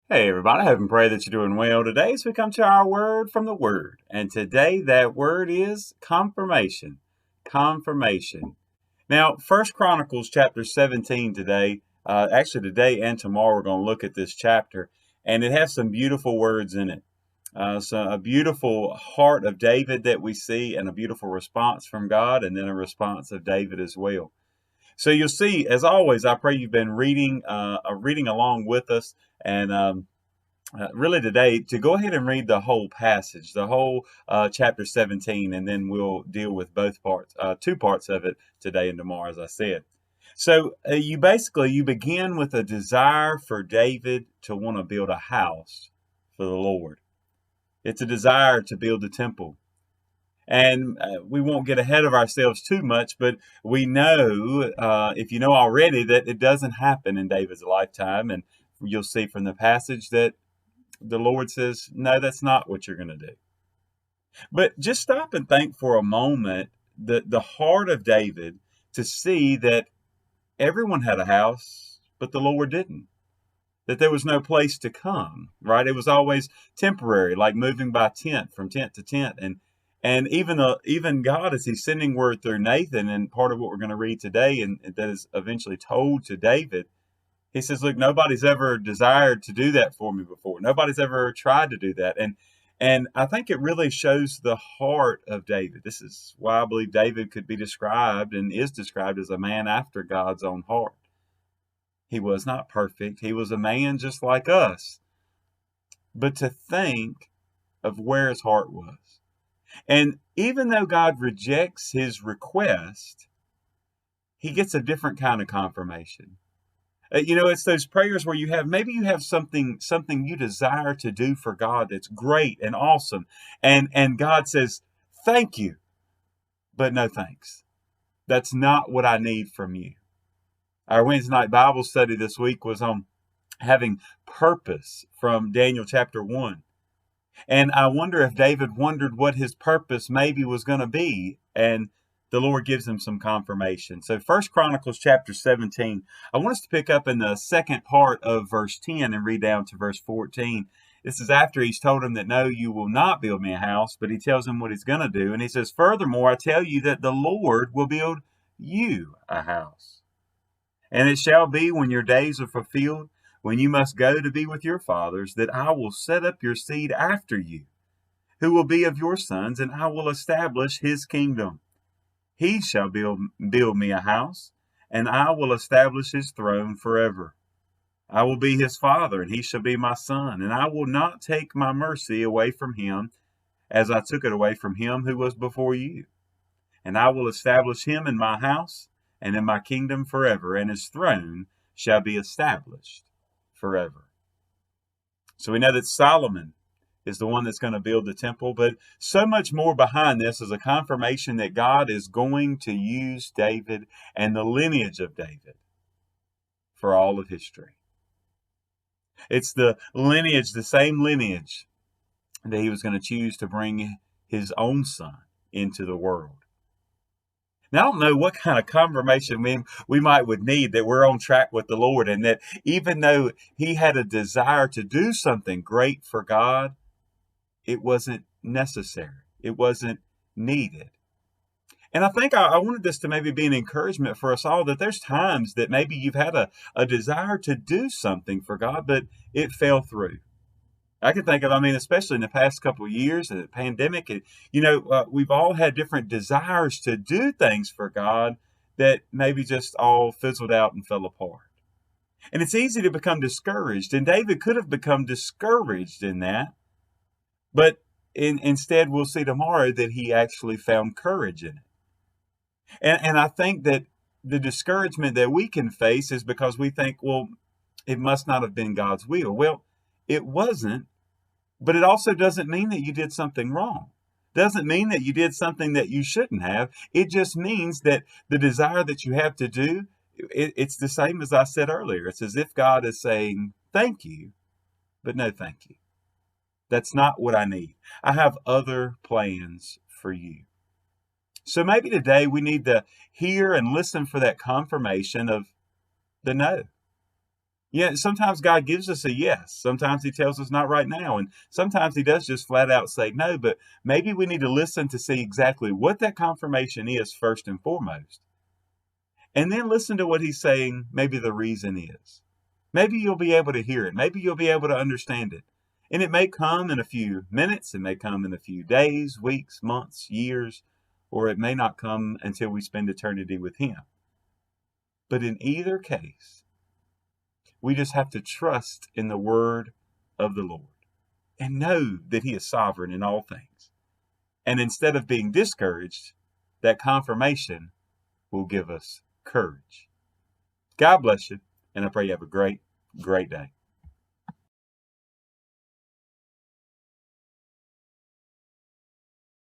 Hey everybody, I hope and pray that you're doing well today as we come to our word from the Word. And today that word is confirmation. Confirmation. Now, First Chronicles chapter 17 today, actually today and tomorrow we're going to look at this chapter, and it has some beautiful words in it. So a beautiful heart of David that we see, and a beautiful response from God, and then a response of David as well. So you'll see, as always, I pray you've been reading along with us, and really today to go ahead and read the whole passage, the whole chapter 17, and then we'll deal with both parts, two parts of it today and tomorrow, as I said. So you begin with a desire for David to want to build a house for the Lord. It's a desire to build the temple. And we won't get ahead of ourselves too much, but we know, if you know already, that it doesn't happen in David's lifetime. And you'll see from the passage that the Lord says, no, that's not what you're going to do. But just stop and think for a moment the heart of David to see that everyone had a house, but the Lord didn't. That there was no place to come, right? It was always temporary, like moving by tent from tent to tent. And even God, as He's sending word through Nathan, and part of what we're going to read today, and that is eventually told to David, He says, look, nobody's ever desired to do that for me before. Nobody's ever tried to do that. And I think it really shows the heart of David. This is why I believe David could be described and is described as a man after God's own heart. He was not perfect. He was a man just like us. But to think of where his heart was. And even though God rejects his request, he gets a different kind of confirmation. It's those prayers where maybe you have something you desire to do for God that's great and awesome, and God says, "Thank you, but no thanks. That's not what I need from you." Our Wednesday night Bible study this week was on having purpose from Daniel chapter 1. And I wonder if David wondered what his purpose maybe was going to be. And the Lord gives him some confirmation. So First Chronicles chapter 17, I want us to pick up in the second part of verse 10 and read down to verse 14. This is after he's told him that, no, you will not build me a house, but he tells him what he's going to do. And he says, furthermore, I tell you that the Lord will build you a house. And it shall be when your days are fulfilled, when you must go to be with your fathers, that I will set up your seed after you, who will be of your sons, and I will establish his kingdom. He shall build me a house, and I will establish his throne forever. I will be his father, and he shall be my son, and I will not take my mercy away from him, as I took it away from him who was before you. And I will establish him in my house and in my kingdom forever, and his throne shall be established forever. So we know that Solomon is the one that's going to build the temple, but so much more behind this is a confirmation that God is going to use David and the lineage of David for all of history. It's the lineage, the same lineage that he was going to choose to bring his own son into the world. Now, I don't know what kind of confirmation we might would need that we're on track with the Lord, and that even though he had a desire to do something great for God, it wasn't necessary. It wasn't needed. And I think I wanted this to maybe be an encouragement for us all, that there's times that maybe you've had a desire to do something for God, but it fell through. I can think of, especially in the past couple of years, the pandemic, we've all had different desires to do things for God that maybe just all fizzled out and fell apart. And it's easy to become discouraged. And David could have become discouraged in that, but instead, we'll see tomorrow that he actually found courage in it. And I think that the discouragement that we can face is because we think, well, it must not have been God's will. Well, it wasn't. But it also doesn't mean that you did something wrong. Doesn't mean that you did something that you shouldn't have. It just means that the desire that you have to do, it's the same as I said earlier. It's as if God is saying, thank you, but no thank you. That's not what I need. I have other plans for you. So maybe today we need to hear and listen for that confirmation of the no. Yeah, sometimes God gives us a yes. Sometimes he tells us not right now. And sometimes he does just flat out say no. But maybe we need to listen to see exactly what that confirmation is first and foremost. And then listen to what he's saying, maybe the reason is. Maybe you'll be able to hear it. Maybe you'll be able to understand it. And it may come in a few minutes, it may come in a few days, weeks, months, years, or it may not come until we spend eternity with him. But in either case, we just have to trust in the word of the Lord and know that he is sovereign in all things. And instead of being discouraged, that confirmation will give us courage. God bless you, and I pray you have a great, great day.